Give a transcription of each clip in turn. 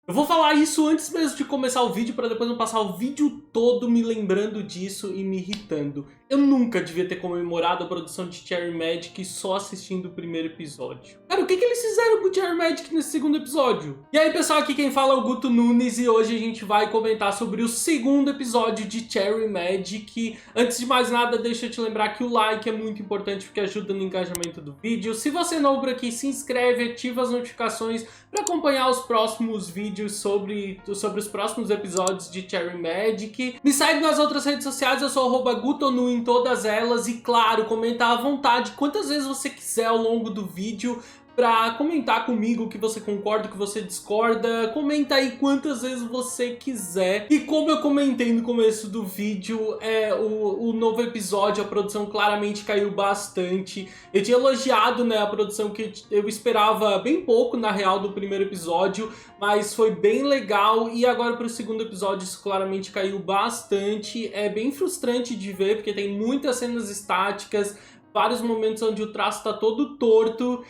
Eu vou falar isso antes mesmo de começar o vídeo para depois não passar o vídeo todo me lembrando disso e me irritando. Eu nunca devia ter comemorado a produção de Cherry Magic só assistindo o primeiro episódio. Cara, o que eles fizeram com o Cherry Magic nesse segundo episódio? E aí pessoal, aqui quem fala é o Guto Nunes e hoje a gente vai comentar sobre o segundo episódio de Cherry Magic. Antes de mais nada, deixa eu te lembrar que o like é muito importante porque ajuda no engajamento do vídeo. Se você é novo por aqui, se inscreve, ativa as notificações para acompanhar os próximos vídeos sobre os próximos episódios de Cherry Magic. Me segue nas outras redes sociais, eu sou @gutonu em todas elas. E claro, comenta à vontade quantas vezes você quiser ao longo do vídeo pra comentar comigo o que você concorda, o que você discorda. Comenta aí quantas vezes você quiser. E como eu comentei no começo do vídeo, o novo episódio, a produção claramente caiu bastante. Eu tinha elogiado, né, a produção que eu esperava bem pouco, na real, do primeiro episódio, mas foi bem legal. E agora pro segundo episódio isso claramente caiu bastante. É bem frustrante de ver, porque tem muitas cenas estáticas, vários momentos onde o traço tá todo torto.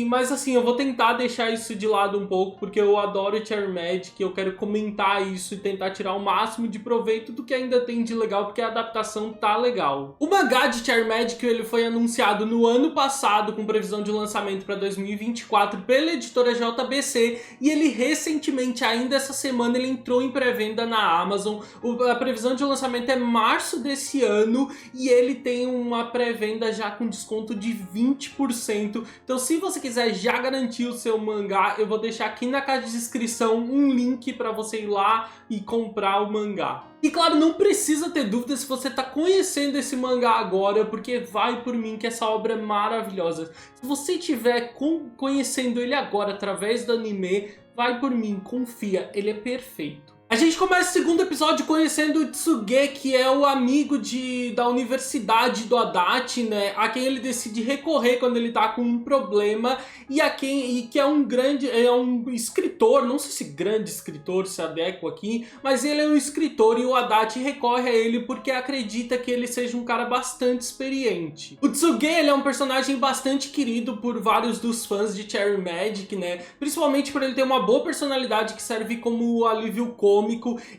Mas assim, eu vou tentar deixar isso de lado um pouco, porque eu adoro Cherry Magic, eu quero comentar isso e tentar tirar o máximo de proveito do que ainda tem de legal, porque a adaptação tá legal. O mangá de Cherry Magic ele foi anunciado no ano passado, com previsão de lançamento para 2024 pela editora JBC, e ele recentemente, ainda essa semana, ele entrou em pré-venda na Amazon. A previsão de lançamento é março desse ano, e ele tem uma pré-venda já com desconto de 20%. Então se você quiser já garantir o seu mangá, eu vou deixar aqui na caixa de descrição um link para você ir lá e comprar o mangá. E claro, não precisa ter dúvida se você está conhecendo esse mangá agora, porque vai por mim que essa obra é maravilhosa. Se você estiver conhecendo ele agora através do anime, vai por mim, confia, ele é perfeito. A gente começa o segundo episódio conhecendo o Tsuge, que é o amigo da universidade do Adachi, né? A quem ele decide recorrer quando ele tá com um problema e que é um escritor, não sei se grande escritor se adequa aqui, mas ele é um escritor e o Adachi recorre a ele porque acredita que ele seja um cara bastante experiente. O Tsuge, ele é um personagem bastante querido por vários dos fãs de Cherry Magic, né? Principalmente por ele ter uma boa personalidade que serve como alívio cômico.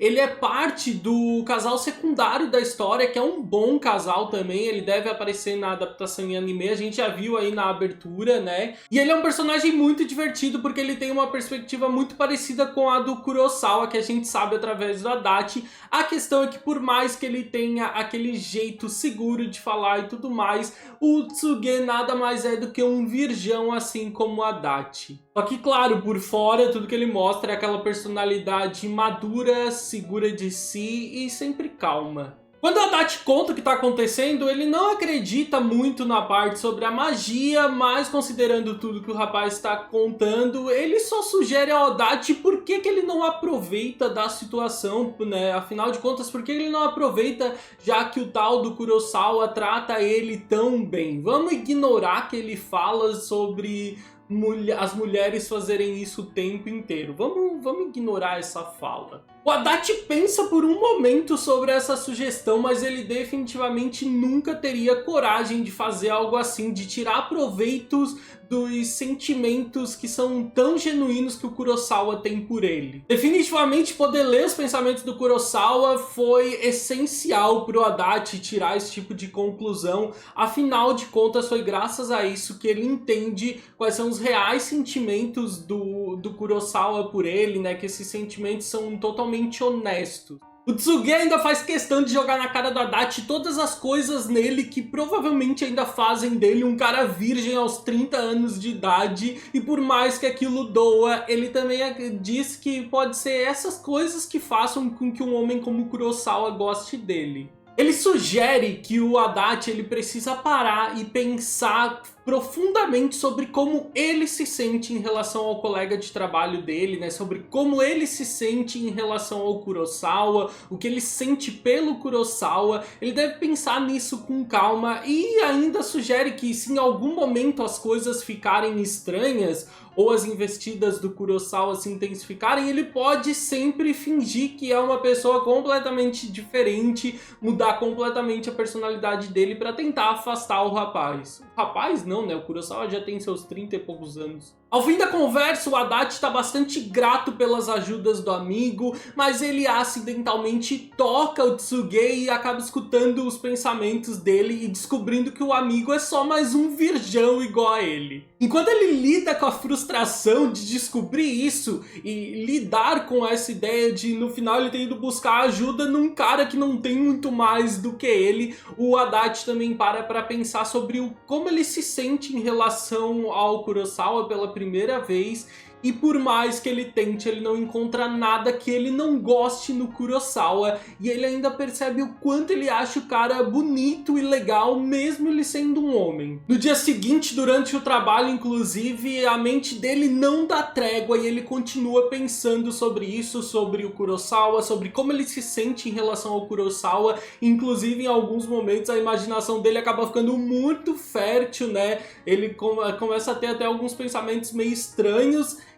Ele é parte do casal secundário da história, que é um bom casal também. Ele deve aparecer na adaptação em anime, a gente já viu aí na abertura, né? E ele é um personagem muito divertido porque ele tem uma perspectiva muito parecida com a do Kurosawa, que a gente sabe através do Adachi. A questão é que por mais que ele tenha aquele jeito seguro de falar e tudo mais, o Tsuge nada mais é do que um virgão, assim como o Adachi. Só que claro, por fora tudo que ele mostra é aquela personalidade madura, segura de si e sempre calma. Quando o Adachi conta o que está acontecendo, ele não acredita muito na parte sobre a magia, mas considerando tudo que o rapaz está contando, ele só sugere ao Adachi por que ele não aproveita da situação, né? Afinal de contas, por que ele não aproveita, já que o tal do Kurosawa trata ele tão bem? Vamos ignorar que ele fala sobre as mulheres fazerem isso o tempo inteiro. Vamos ignorar essa fala. O Adachi pensa por um momento sobre essa sugestão, mas ele definitivamente nunca teria coragem de fazer algo assim, de tirar proveitos dos sentimentos que são tão genuínos que o Kurosawa tem por ele. Definitivamente poder ler os pensamentos do Kurosawa foi essencial para o Adachi tirar esse tipo de conclusão. Afinal de contas, foi graças a isso que ele entende quais são os reais sentimentos do Kurosawa por ele, né? Que esses sentimentos são totalmente honestos. O Tsuge ainda faz questão de jogar na cara do Adachi todas as coisas nele que provavelmente ainda fazem dele um cara virgem aos 30 anos de idade, e por mais que aquilo doa, ele também diz que pode ser essas coisas que façam com que um homem como Kurosawa goste dele. Ele sugere que o Adachi ele precisa parar e pensar profundamente sobre como ele se sente em relação ao colega de trabalho dele, né? Sobre como ele se sente em relação ao Kurosawa, o que ele sente pelo Kurosawa. Ele deve pensar nisso com calma e ainda sugere que se em algum momento as coisas ficarem estranhas ou as investidas do Kurosawa se intensificarem, ele pode sempre fingir que é uma pessoa completamente diferente, mudar completamente a personalidade dele para tentar afastar o rapaz. O rapaz não, né? O Kurosawa já tem seus 30 e poucos anos. Ao fim da conversa, o Adachi está bastante grato pelas ajudas do amigo, mas ele acidentalmente toca o Tsuge e acaba escutando os pensamentos dele e descobrindo que o amigo é só mais um virgão igual a ele. Enquanto ele lida com a frustração de descobrir isso e lidar com essa ideia de no final ele ter ido buscar ajuda num cara que não tem muito mais do que ele, o Adachi também para pensar sobre como ele se sente em relação ao Kurosawa pela primeira vez. E por mais que ele tente, ele não encontra nada que ele não goste no Kurosawa. E ele ainda percebe o quanto ele acha o cara bonito e legal, mesmo ele sendo um homem. No dia seguinte, durante o trabalho, inclusive, a mente dele não dá trégua e ele continua pensando sobre isso, sobre o Kurosawa, sobre como ele se sente em relação ao Kurosawa. Inclusive, em alguns momentos, a imaginação dele acaba ficando muito fértil, né? Ele começa a ter até alguns pensamentos meio estranhos.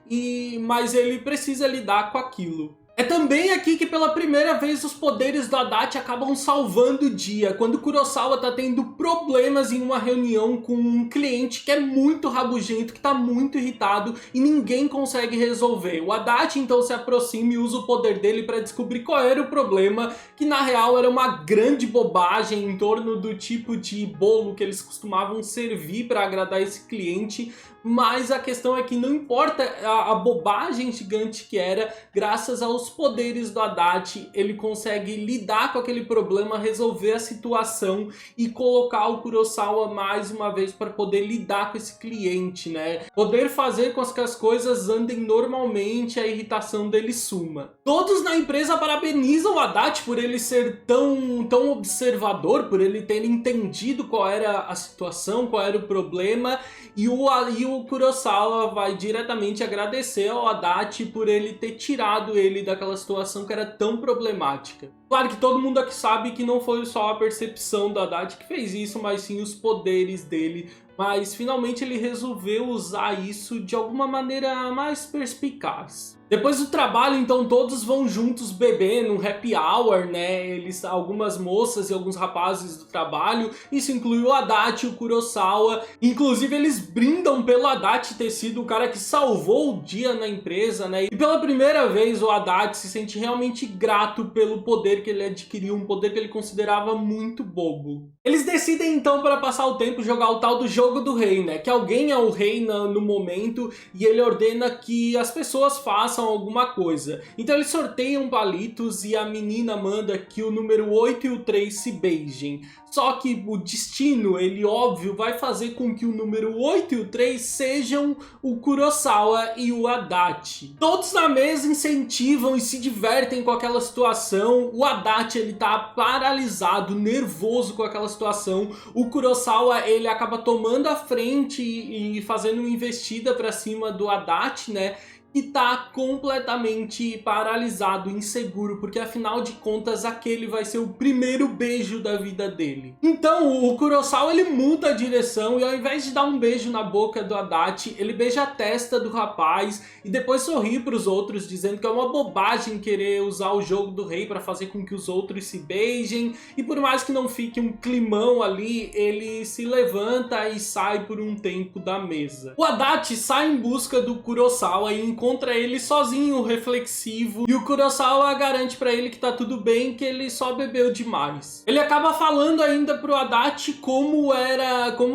Mas ele precisa lidar com aquilo. É também aqui que pela primeira vez os poderes do Adachi acabam salvando o dia, quando Kurosawa tá tendo problemas em uma reunião com um cliente que é muito rabugento, que tá muito irritado e ninguém consegue resolver. O Adachi então se aproxima e usa o poder dele para descobrir qual era o problema, que na real era uma grande bobagem em torno do tipo de bolo que eles costumavam servir para agradar esse cliente. Mas a questão é que não importa a bobagem gigante que era, graças aos poderes do Adachi, ele consegue lidar com aquele problema, resolver a situação e colocar o Kurosawa mais uma vez para poder lidar com esse cliente, né? Poder fazer com que as coisas andem normalmente, a irritação dele suma. Todos na empresa parabenizam o Adachi por ele ser tão observador, por ele ter entendido qual era a situação, qual era o problema, e o Kurosawa vai diretamente agradecer ao Adachi por ele ter tirado ele daquela situação que era tão problemática. Claro que todo mundo aqui sabe que não foi só a percepção do Adachi que fez isso, mas sim os poderes dele. Mas finalmente ele resolveu usar isso de alguma maneira mais perspicaz. Depois do trabalho, então, todos vão juntos beber num happy hour, né? Algumas moças e alguns rapazes do trabalho, isso inclui o Adachi e o Kurosawa. Inclusive, eles brindam pelo Adachi ter sido o cara que salvou o dia na empresa, né? E pela primeira vez, o Adachi se sente realmente grato pelo poder que ele adquiriu, um poder que ele considerava muito bobo. Eles decidem, então, para passar o tempo, jogar o tal do jogo do rei, né? Que alguém é o rei no momento e ele ordena que as pessoas façam alguma coisa. Então eles sorteiam palitos e a menina manda que o número 8 e o 3 se beijem. Só que o destino, ele óbvio, vai fazer com que o número 8 e o 3 sejam o Kurosawa e o Adachi. Todos na mesa incentivam e se divertem com aquela situação. O Adachi, ele tá paralisado, nervoso com aquela situação. O Kurosawa, ele acaba tomando a frente e fazendo uma investida pra cima do Adachi, né? E tá completamente paralisado, inseguro, porque afinal de contas aquele vai ser o primeiro beijo da vida dele. Então o Kurosawa, ele muda a direção e ao invés de dar um beijo na boca do Adachi, ele beija a testa do rapaz e depois sorri pros outros, dizendo que é uma bobagem querer usar o jogo do rei para fazer com que os outros se beijem. E por mais que não fique um climão ali, ele se levanta e sai por um tempo da mesa. O Adachi sai em busca do Kurosawa e encontra ele sozinho, reflexivo, e o Kurosawa garante pra ele que tá tudo bem, que ele só bebeu demais. Ele acaba falando ainda pro Adachi como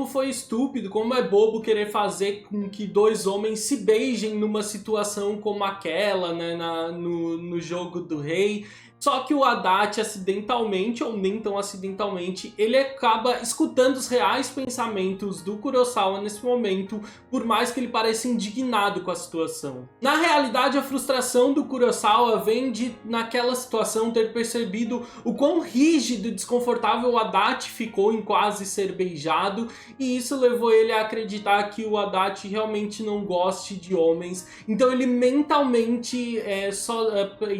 foi estúpido, como é bobo querer fazer com que dois homens se beijem numa situação como aquela, né, no jogo do rei. Só que o Adachi, acidentalmente ou nem tão acidentalmente, ele acaba escutando os reais pensamentos do Kurosawa nesse momento, por mais que ele pareça indignado com a situação. Na realidade, a frustração do Kurosawa vem de, naquela situação, ter percebido o quão rígido e desconfortável o Adachi ficou em quase ser beijado, e isso levou ele a acreditar que o Adachi realmente não goste de homens. Então ele mentalmente,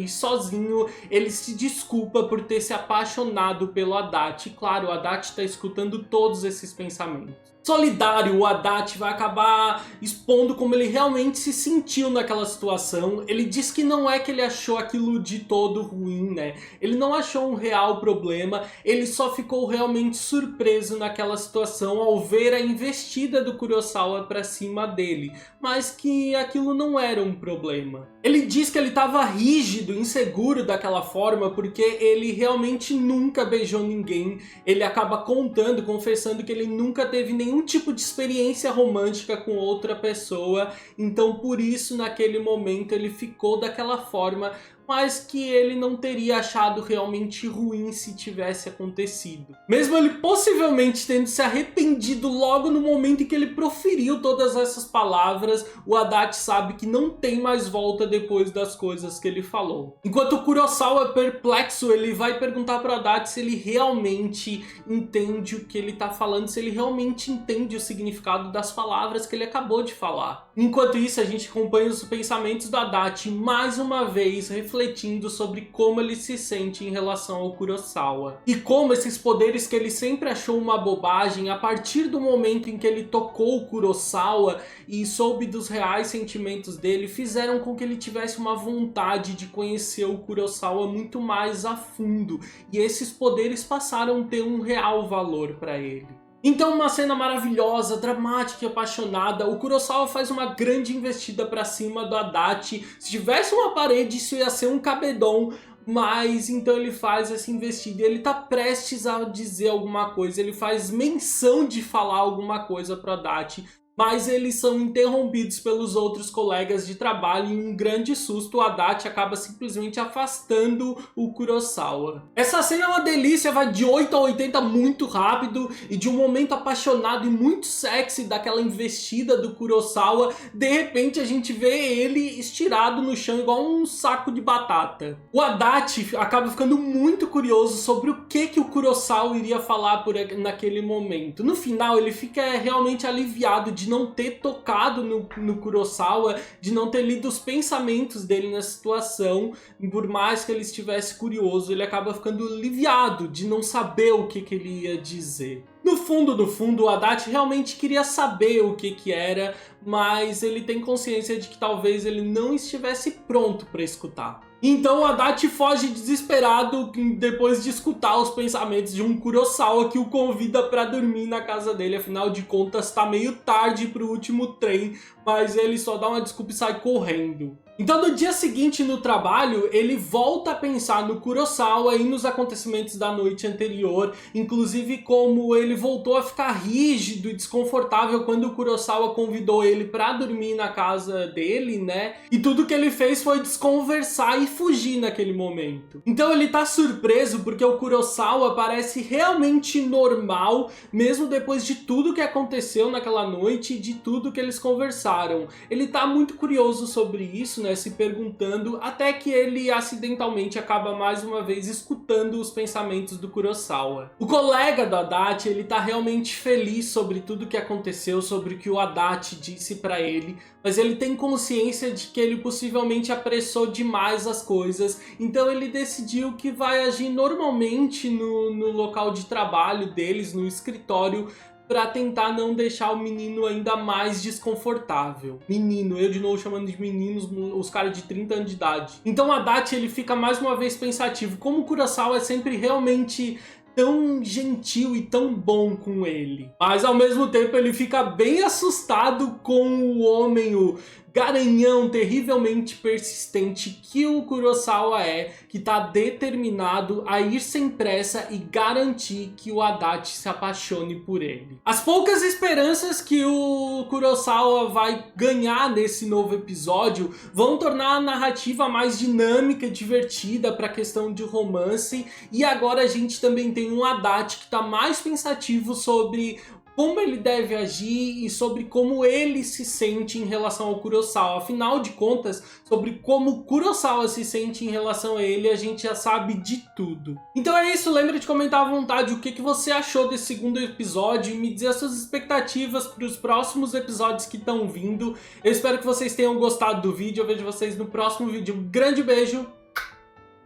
sozinho, ele se desculpa por ter se apaixonado pelo Adachi. Claro, o Adachi está escutando todos esses pensamentos. solidário, o Adachi vai acabar expondo como ele realmente se sentiu naquela situação. Ele diz que não é que ele achou aquilo de todo ruim, né? Ele não achou um real problema, ele só ficou realmente surpreso naquela situação ao ver a investida do Kurosawa pra cima dele, mas que aquilo não era um problema. Ele diz que ele estava rígido, inseguro daquela forma porque ele realmente nunca beijou ninguém. Ele acaba contando, confessando que ele nunca teve nenhum tipo de experiência romântica com outra pessoa, então por isso naquele momento ele ficou daquela forma, mas que ele não teria achado realmente ruim se tivesse acontecido. Mesmo ele possivelmente tendo se arrependido logo no momento em que ele proferiu todas essas palavras, o Adachi sabe que não tem mais volta depois das coisas que ele falou. Enquanto o Kurosawa, perplexo, ele vai perguntar para o Adachi se ele realmente entende o que ele está falando, se ele realmente entende o significado das palavras que ele acabou de falar. Enquanto isso, a gente acompanha os pensamentos do Adachi mais uma vez refletindo sobre como ele se sente em relação ao Kurosawa. E como esses poderes que ele sempre achou uma bobagem, a partir do momento em que ele tocou o Kurosawa e soube dos reais sentimentos dele, fizeram com que ele tivesse uma vontade de conhecer o Kurosawa muito mais a fundo. E esses poderes passaram a ter um real valor para ele. Então, uma cena maravilhosa, dramática e apaixonada. O Kurosawa faz uma grande investida pra cima do Adachi. Se tivesse uma parede, isso ia ser um cabedon. Mas então ele faz essa investida e ele tá prestes a dizer alguma coisa. Ele faz menção de falar alguma coisa pro Adachi. Mas eles são interrompidos pelos outros colegas de trabalho e em um grande susto o Adachi acaba simplesmente afastando o Kurosawa. Essa cena é uma delícia, vai de 8 a 80 muito rápido e de um momento apaixonado e muito sexy daquela investida do Kurosawa, de repente a gente vê ele estirado no chão igual um saco de batata. O Adachi acaba ficando muito curioso sobre o que o Kurosawa iria falar naquele momento. No final ele fica realmente aliviado de não ter tocado no Kurosawa, de não ter lido os pensamentos dele na situação. Por mais que ele estivesse curioso, ele acaba ficando aliviado de não saber o que ele ia dizer. No fundo, o Adachi realmente queria saber o que era, mas ele tem consciência de que talvez ele não estivesse pronto para escutar. Então o Adachi foge desesperado depois de escutar os pensamentos de um Kurosawa que o convida para dormir na casa dele. Afinal de contas, tá meio tarde pro último trem, mas ele só dá uma desculpa e sai correndo. Então no dia seguinte no trabalho, ele volta a pensar no Kurosawa e nos acontecimentos da noite anterior, inclusive como ele voltou a ficar rígido e desconfortável quando o Kurosawa convidou ele para dormir na casa dele, né? E tudo que ele fez foi desconversar e fugir naquele momento. Então ele tá surpreso porque o Kurosawa parece realmente normal, mesmo depois de tudo que aconteceu naquela noite e de tudo que eles conversaram. Ele tá muito curioso sobre isso, né? Se perguntando, até que ele acidentalmente acaba mais uma vez escutando os pensamentos do Kurosawa. O colega do Adachi, ele tá realmente feliz sobre tudo que aconteceu, sobre o que o Adachi disse pra ele, mas ele tem consciência de que ele possivelmente apressou demais as coisas, então ele decidiu que vai agir normalmente no local de trabalho deles, no escritório, para tentar não deixar o menino ainda mais desconfortável. Menino, eu de novo chamando de meninos, os caras de 30 anos de idade. Então o Adachi, ele fica mais uma vez pensativo, como o Kurosawa é sempre realmente tão gentil e tão bom com ele. Mas ao mesmo tempo ele fica bem assustado com o homem, o garanhão terrivelmente persistente que o Kurosawa é, que tá determinado a ir sem pressa e garantir que o Adachi se apaixone por ele. As poucas esperanças que o Kurosawa vai ganhar nesse novo episódio vão tornar a narrativa mais dinâmica e divertida para a questão de romance, e agora a gente também tem um Adachi que tá mais pensativo sobre como ele deve agir e sobre como ele se sente em relação ao Kurosawa. Afinal de contas, sobre como o Kurosawa se sente em relação a ele, a gente já sabe de tudo. Então é isso, lembra de comentar à vontade o que você achou desse segundo episódio e me dizer as suas expectativas para os próximos episódios que estão vindo. Eu espero que vocês tenham gostado do vídeo, eu vejo vocês no próximo vídeo. Um grande beijo,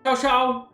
tchau, tchau!